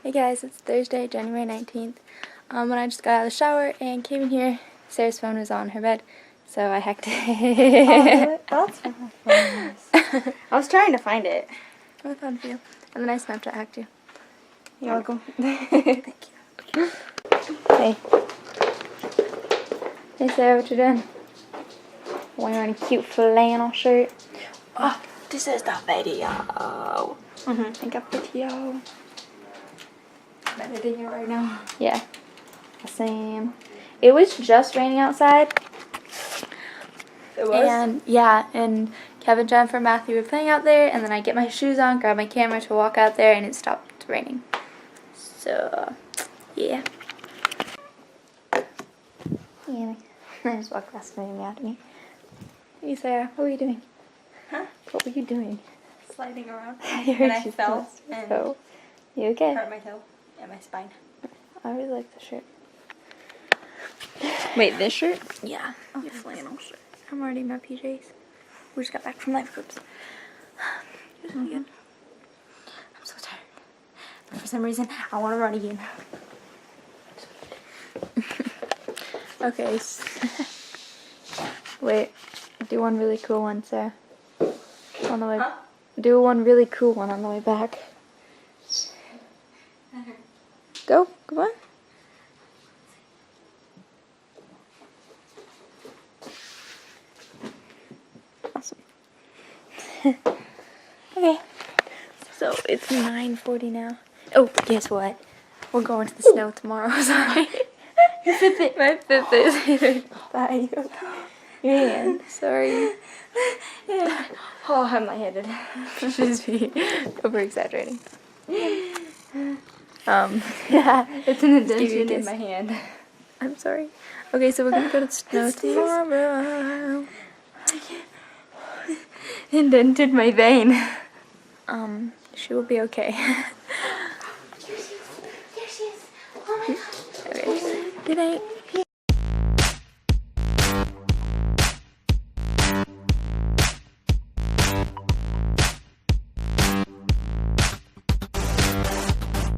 Hey guys, it's Thursday, January 19th. When I just got out of the shower and came in here, Sarah's phone was on her bed, so I hacked it. Oh, really? That's where my phone is. I was trying to find it. I found you. And then I Snapchat hacked you. You're welcome. Thank you. Hey. Hey Sarah, what you doing? Wearing a cute flannel shirt. Oh, this is the video. I got video. I'm editing it right now. Yeah. Same. It was just raining outside. It was? And yeah, and Kevin, Jennifer, Matthew were playing out there, and then I get my shoes on, grab my camera to walk out there, and it stopped raining. So, yeah. Yeah. I just walked past and made me. Hey Sarah, what were you doing? Huh? What were you doing? Sliding around. And I fell and so, you okay? hurt my toe and my spine. I really like the shirt. Wait, this shirt? Yeah. Your flannel shirt. I'm already in my PJs. We just got back from life groups. It was really good. I'm so tired. But for some reason, I want to run again. Okay. Wait. Do one really cool one, Sarah. On the way. Huh? Do one really cool one on the way back. Go. Come on. Awesome. Okay. So it's 9:40 now. Oh, guess what? We're going to the snow tomorrow. Sorry. Your Fitbit. My Fitbit is here by your hand. Sorry. Oh, I'm lightheaded. She's me over exaggerating. Yeah, it's an indentation in my hand. I'm sorry. Okay, so we're gonna go to the snow tomorrow. Indented my vein. She will be okay. There she is. Oh my god. Okay. Good night.